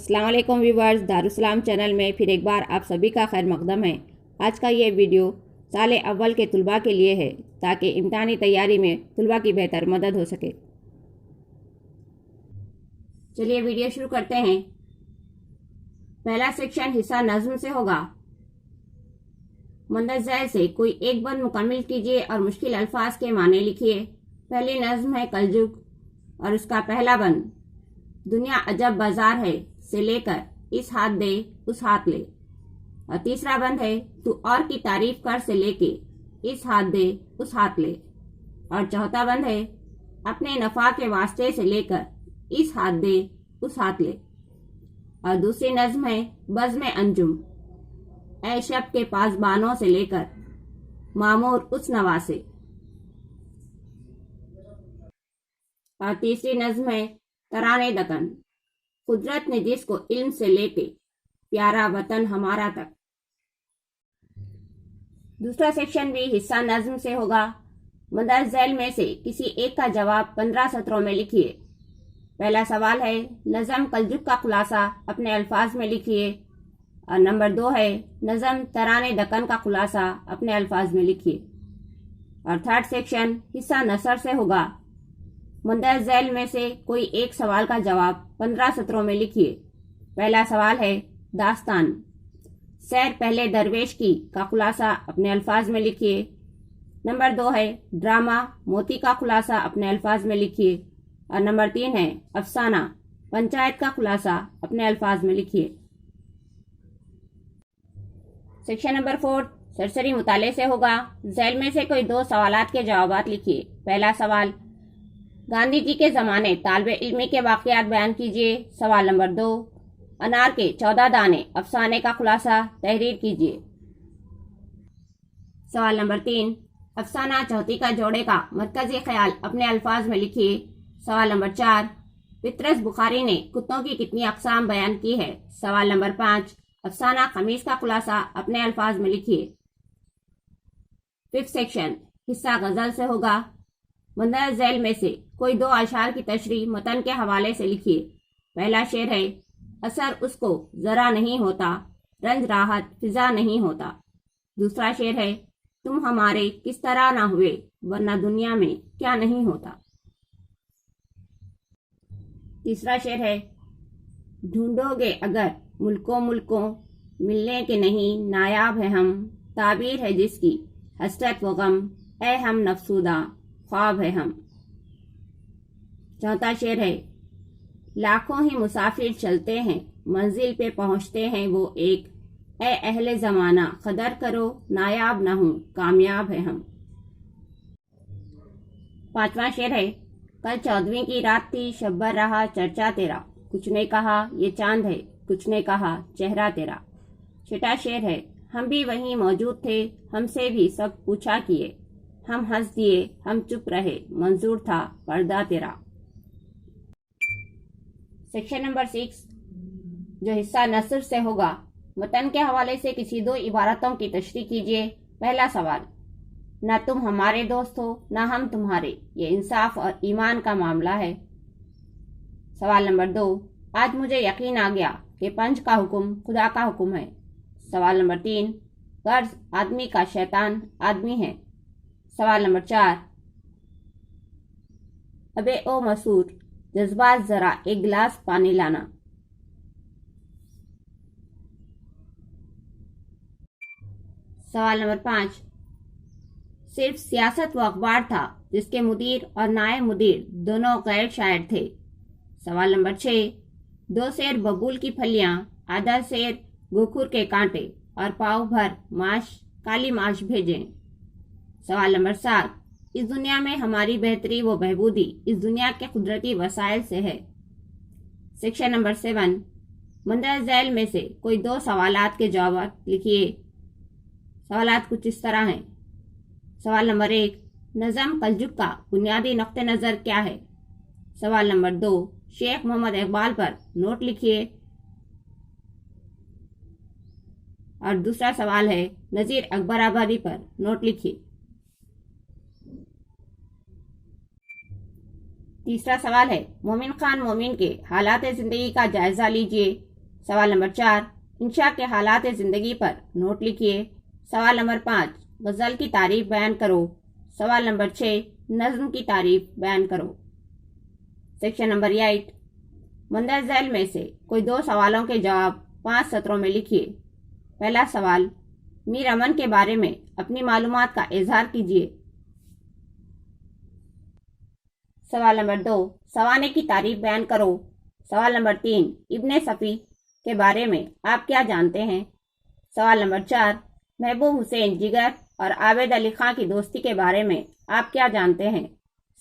السلام علیکم viewers, دارالسلام channel میں پھر ایک بار آپ سبھی کا خیر مقدم ہے۔ آج کا یہ ویڈیو سال اول کے طلباء کے لیے ہے تاکہ امتحانی تیاری میں طلباء کی بہتر مدد ہو سکے۔ چلیے ویڈیو شروع کرتے ہیں۔ پہلا سیکشن حصہ نظم سے ہوگا۔ مندرجہ سے کوئی ایک بند مکمل کیجیے اور مشکل الفاظ کے معنی لکھیے۔ پہلی نظم ہے کلجگ اور اس کا پہلا بند دنیا عجب بازار ہے سے لے کر اس ہاتھ دے اس ہاتھ لے، اور تیسرا بند ہے تو اور کی تعریف کر سے لے کے اس ہاتھ دے اس ہاتھ لے، اور چوتھا بند ہے اپنے نفع کے واسطے سے لے کر اس ہاتھ دے اس ہاتھ لے، اور دوسری نظم ہے بزم انجم اے شب کے پاسبانوں سے لے کر معمور اس نواسے، اور تیسری نظم ہے ترانے دکن قدرت نے جس کو علم سے لے کے پیارا وطن ہمارا تک۔ دوسرا سیکشن بھی حصہ نظم سے ہوگا۔ مندرجہ ذیل میں سے کسی ایک کا جواب 15 سطروں میں لکھیے۔ پہلا سوال ہے نظم کلجگ کا خلاصہ اپنے الفاظ میں لکھیے، اور نمبر 2 ہے نظم ترانے دکن کا خلاصہ اپنے الفاظ میں لکھیے، اور تھرڈ سیکشن حصہ نثر سے ہوگا۔ مندرجہ ذیل میں سے کوئی ایک سوال کا جواب 15 سطروں میں لکھیے۔ پہلا سوال ہے داستان سیر پہلے درویش کی کا خلاصہ اپنے الفاظ میں لکھیے۔ نمبر 2 ہے ڈرامہ موتی کا خلاصہ اپنے الفاظ میں لکھیے، اور نمبر 3 ہے افسانہ پنچایت کا خلاصہ اپنے الفاظ میں لکھیے۔ سیکشن نمبر 4 سرسری مطالعے سے ہوگا۔ ذیل میں سے کوئی 2 سوالات کے جوابات لکھیے۔ پہلا سوال گاندھی جی کے زمانے طالب علمی کے واقعات بیان کیجیے۔ سوال نمبر 2 انار کے 14 دانے افسانے کا خلاصہ تحریر کیجیے۔ سوال نمبر 3 افسانہ چوتھی کا جوڑے کا مرکزی خیال اپنے الفاظ میں لکھیے۔ سوال نمبر 4 پطرس بخاری نے کتوں کی کتنی اقسام بیان کی ہے۔ سوال نمبر 5 افسانہ خمیس کا خلاصہ اپنے الفاظ میں لکھیے۔ ففتھ سیکشن حصہ غزل سے ہوگا۔ مندرجہ ذیل میں سے کوئی 2 اشعار کی تشریح متن کے حوالے سے لکھیے۔ پہلا شعر ہے اثر اس کو ذرا نہیں ہوتا، رنج راحت فضا نہیں ہوتا۔ دوسرا شعر ہے تم ہمارے کس طرح نہ ہوئے ورنہ دنیا میں کیا نہیں ہوتا۔ تیسرا شعر ہے ڈھونڈو گے اگر ملکوں ملکوں ملنے کے نہیں نایاب ہے ہم، تعبیر ہے جس کی حسرت و غم اے ہم نفسودہ خواب ہے ہم۔ چوتھا شعر ہے لاکھوں ہی مسافر چلتے ہیں منزل پہ پہنچتے ہیں وہ ایک، اے اہل زمانہ قدر کرو نایاب نہ ہوں کامیاب ہے ہم۔ پانچواں شعر ہے کل 14ویں کی رات تھی شب بھر رہا چرچا تیرا، کچھ نے کہا یہ چاند ہے کچھ نے کہا چہرہ تیرا۔ چھٹا شعر ہے ہم بھی وہیں موجود تھے ہم سے بھی سب پوچھا کیے، ہم ہنس دیے ہم چپ رہے منظور تھا پردہ تیرا۔ سیکشن نمبر 6 جو حصہ نثر سے ہوگا۔ متن کے حوالے سے کسی 2 عبارتوں کی تشریح کیجیے۔ پہلا سوال نہ تم ہمارے دوست ہو نہ ہم تمہارے، یہ انصاف اور ایمان کا معاملہ ہے۔ سوال نمبر 2 آج مجھے یقین آ گیا کہ پنج کا حکم خدا کا حکم ہے۔ سوال نمبر 3 غرض آدمی کا شیطان آدمی ہے۔ سوال نمبر 4 ابے او مسور جذبات ذرا ایک گلاس پانی لانا۔ سوال نمبر 5 صرف سیاست و اخبار تھا جس کے مدیر اور نائب مدیر دونوں غیر شاعر تھے۔ سوال نمبر 6 2 سیر ببول کی پھلیاں، آدھا سیر گوکھر کے کانٹے اور پاؤ بھر ماش کالی ماش بھیجیں۔ سوال نمبر 7 اس دنیا میں ہماری بہتری و بہبودی اس دنیا کے قدرتی وسائل سے ہے۔ سیکشن نمبر 7 مندرجہ ذیل میں سے کوئی 2 سوالات کے جوابات لکھیے۔ سوالات کچھ اس طرح ہیں۔ سوال نمبر 1 نظم کلجگ کا بنیادی نقطہ نظر کیا ہے؟ سوال نمبر 2 شیخ محمد اقبال پر نوٹ لکھیے، اور دوسرا سوال ہے نذیر اکبر آبادی پر نوٹ لکھیے۔ تیسرا سوال ہے مومن خان مومن کے حالات زندگی کا جائزہ لیجیے۔ سوال نمبر 4 انشاء کے حالات زندگی پر نوٹ لکھیے۔ سوال نمبر 5 غزل کی تعریف بیان کرو۔ سوال نمبر 6 نظم کی تعریف بیان کرو۔ سیکشن نمبر 8 مندرجہ ذیل میں سے کوئی 2 سوالوں کے جواب 5 سطروں میں لکھیے۔ پہلا سوال میر امن کے بارے میں اپنی معلومات کا اظہار کیجیے۔ سوال نمبر 2 سوانح کی تعریف بیان کرو۔ سوال نمبر 3 ابن صفی کے بارے میں آپ کیا جانتے ہیں؟ سوال نمبر 4 محبوب حسین جگر اور عابد علی خان کی دوستی کے بارے میں آپ کیا جانتے ہیں؟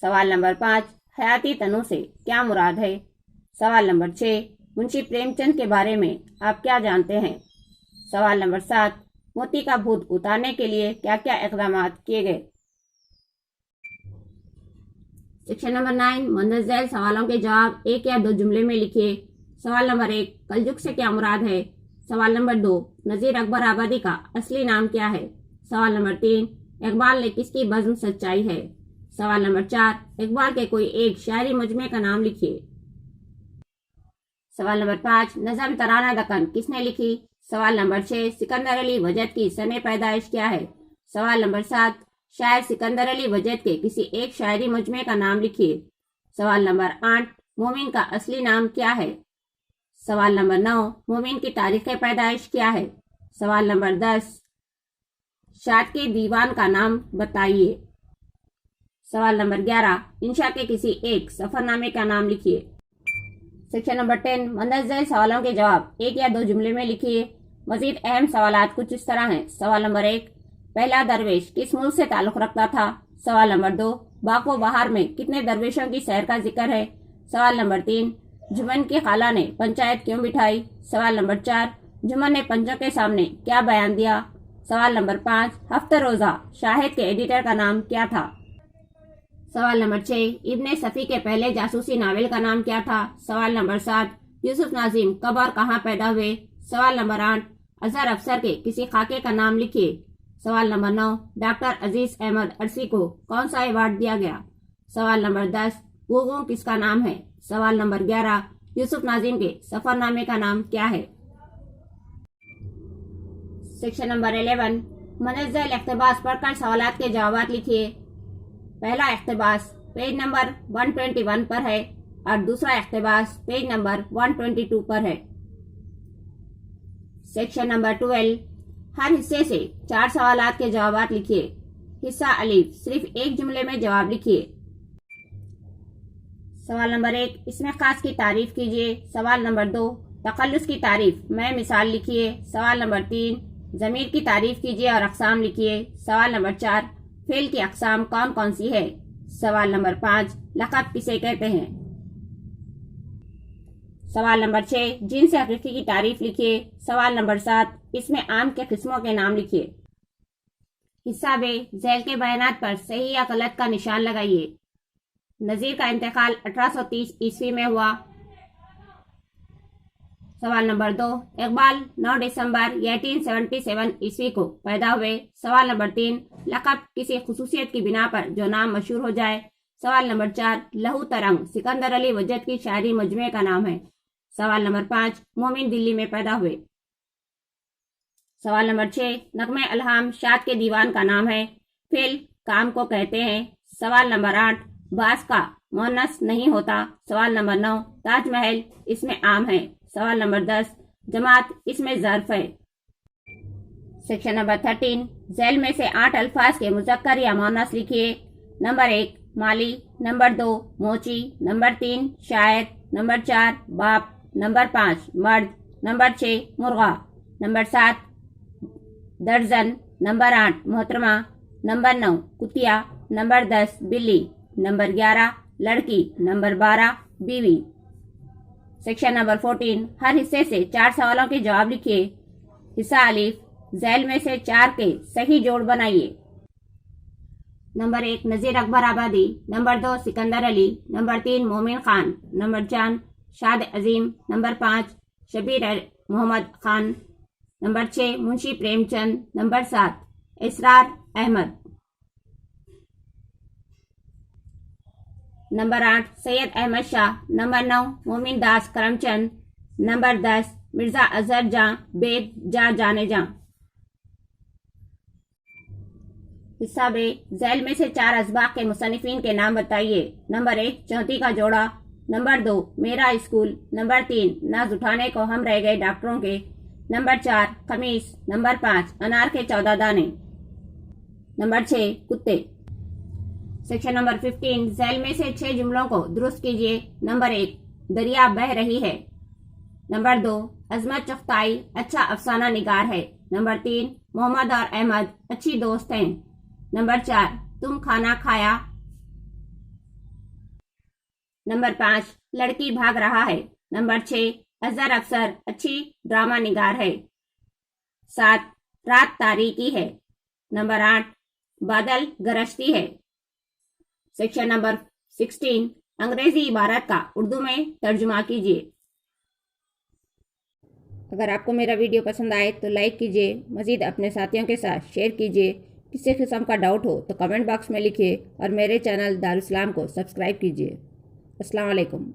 سوال نمبر 5 حیاتی تنوع سے کیا مراد ہے؟ سوال نمبر 6 منشی پریم چند کے بارے میں آپ کیا جانتے ہیں؟ سوال نمبر 7 موتی کا بھوت اتارنے کے لیے کیا کیا اقدامات کیے گئے؟ سیکشن نمبر 9 مندرجہ ذیل سوالوں کے جواب 1 یا 2 جملے میں لکھیے۔ سوال نمبر 1 کلجک سے کیا مراد ہے؟ سوال نمبر 2 نذیر اکبر آبادی کا اصلی نام کیا ہے؟ سوال نمبر 3 اقبال نے کس کی بزم سچائی ہے؟ سوال نمبر 4 اقبال کے کوئی ایک شاعری مجموعے کا نام لکھیے۔ سوال نمبر 5 نظم ترانہ دکن کس نے لکھی؟ سوال نمبر 6 سکندر علی وجد کی سنِ پیدائش کیا ہے؟ سوال نمبر 7 شاعر سکندر علی وجد کے کسی ایک شاعری مجموعے کا نام لکھیے۔ سوال نمبر 8 مومن کا اصلی نام کیا ہے؟ سوال نمبر 9 مومن کی تاریخ پیدائش کیا ہے؟ سوال نمبر 10 شاد کے دیوان کا نام بتائیے۔ سوال نمبر 11 انشاء کے کسی ایک سفر نامے کا نام لکھیے۔ سیکشن نمبر 10 مندرجہ ذیل سوالوں کے جواب 1 یا 2 جملے میں لکھیے۔ مزید اہم سوالات کچھ اس طرح ہیں۔ سوال نمبر 1 پہلا درویش کس ملک سے تعلق رکھتا تھا؟ سوال نمبر 2 باغ و بہار میں کتنے درویشوں کی سیر کا ذکر ہے؟ سوال نمبر 3 جمن کی خالہ نے پنچایت کیوں بٹھائی؟ سوال نمبر 4 جمن نے پنچوں کے سامنے کیا بیان دیا؟ سوال نمبر 5 ہفتہ روزہ شاہد کے ایڈیٹر کا نام کیا تھا؟ سوال نمبر 6 ابن صفی کے پہلے جاسوسی ناول کا نام کیا تھا؟ سوال نمبر 7 یوسف ناظم کب اور کہاں پیدا ہوئے؟ سوال نمبر 8 اظہر افسر کے کسی خاکے کا نام لکھیے۔ سوال نمبر 9 ڈاکٹر عزیز احمد عرسی کو کون سا ایوارڈ دیا گیا؟ سوال نمبر 10 گوگو کس کا نام ہے؟ سوال نمبر 11 یوسف ناظم کے سفر نامے کا نام کیا ہے؟ سیکشن نمبر 11 مندرجہ ذیل اقتباس پڑھ کر سوالات کے جوابات لکھیے۔ پہلا اقتباس پیج نمبر 121 پر ہے اور دوسرا اقتباس پیج نمبر 122 پر ہے۔ سیکشن نمبر 12 ہر حصے سے 4 سوالات کے جوابات لکھیے۔ حصہ الف صرف ایک جملے میں جواب لکھیے۔ سوال نمبر 1 اسم خاص کی تعریف کیجیے۔ سوال نمبر 2 تخلص کی تعریف میں مثال لکھیے۔ سوال نمبر 3 ضمیر کی تعریف کیجیے اور اقسام لکھیے۔ سوال نمبر 4 فعل کی اقسام کون کون سی ہے؟ سوال نمبر 5 لقب کسے کہتے ہیں؟ سوال نمبر 6 جنس حقیقی کی تعریف لکھیے۔ سوال نمبر 7 اسم عام کے قسموں کے نام لکھیے۔ حصہ ب ذیل کے بیانات پر صحیح یا غلط کا نشان لگائیے۔ نذیر کا انتقال 1830 عیسوی میں ہوا۔ سوال نمبر 2 اقبال 9 دسمبر 1877 عیسوی کو پیدا ہوئے۔ سوال نمبر 3 لقب کسی خصوصیت کی بنا پر جو نام مشہور ہو جائے۔ سوال نمبر 4 لہو ترنگ سکندر علی وجد کی شاعری مجموعے کا نام ہے۔ سوال نمبر 5 مومن دلی میں پیدا ہوئے۔ سوال نمبر 6 نغمہ الہام شاد کے دیوان کا نام ہے۔ فعل کام کو کہتے ہیں۔ سوال نمبر 8 باز کا مؤنث نہیں ہوتا۔ سوال نمبر 9 تاج محل اسم عام ہے۔ سوال نمبر 10 جماعت اسم ظرف ہے۔ سیکشن نمبر 13 ذیل میں سے 8 الفاظ کے مذکر یا مؤنث لکھیے۔ نمبر 1 مالی، نمبر 2 موچی، نمبر 3 شاعر، نمبر 4 باپ، نمبر 5 مرد، نمبر 6 مرغا، نمبر 7 درجن، نمبر 8 محترمہ، نمبر 9 کتیا، نمبر 10 بلی، نمبر 11 لڑکی، نمبر 12 بیوی۔ سیکشن نمبر 14 ہر حصے سے 4 سوالوں کے جواب لکھیے۔ حصہ الف ذیل میں سے 4 کے صحیح جوڑ بنائیے۔ نمبر 1 نذیر اکبر آبادی، نمبر 2 سکندر علی، نمبر 3 مومن خان، نمبر 4 شاد عظیم، number 5 Shabbir Muhammad Khan, number 6 Munshi Prem Chand, number 7 اسرار احمد، نمبر 8 سید احمد شاہ، نمبر 9 مومن داس کرم چند، نمبر 10 مرزا اظہر جاں بید جا جانے جاں۔ حصہ بے، ذیل میں سے 4 اسباق کے مصنفین کے نام بتائیے۔ نمبر 1 چونتی کا جوڑا، نمبر 2 میرا اسکول، نمبر 3 ناز اٹھانے کو ہم رہ گئے ڈاکٹروں کے، نمبر 4 قمیص، نمبر 5 انار کے 14 دانے، نمبر 6 کتے۔ سیکشن نمبر 15 ذیل میں سے 6 جملوں کو درست کیجیے۔ نمبر 1 دریا بہہ رہی ہے، نمبر 2 عظمت چغتائی اچھا افسانہ نگار ہے، نمبر 3 محمد اور احمد اچھی دوست ہیں، نمبر 4 تم کھانا کھایا، نمبر 5 لڑکی بھاگ رہا ہے، نمبر 6 اظہر افسر اچھی ڈرامہ نگار ہے، 7 رات تاریکی ہے، نمبر 8 بادل گرجتی ہے۔ سیکشن نمبر 16 انگریزی عبارت کا اردو میں ترجمہ کیجیے۔ اگر آپ کو میرا ویڈیو پسند آئے تو لائک کیجیے، مزید اپنے ساتھیوں کے ساتھ شیئر کیجیے۔ کسی قسم کا ڈاؤٹ ہو تو کمنٹ باکس میں لکھیے اور میرے چینل دارالاسلام کو سبسکرائب کیجیے۔ السلام علیکم۔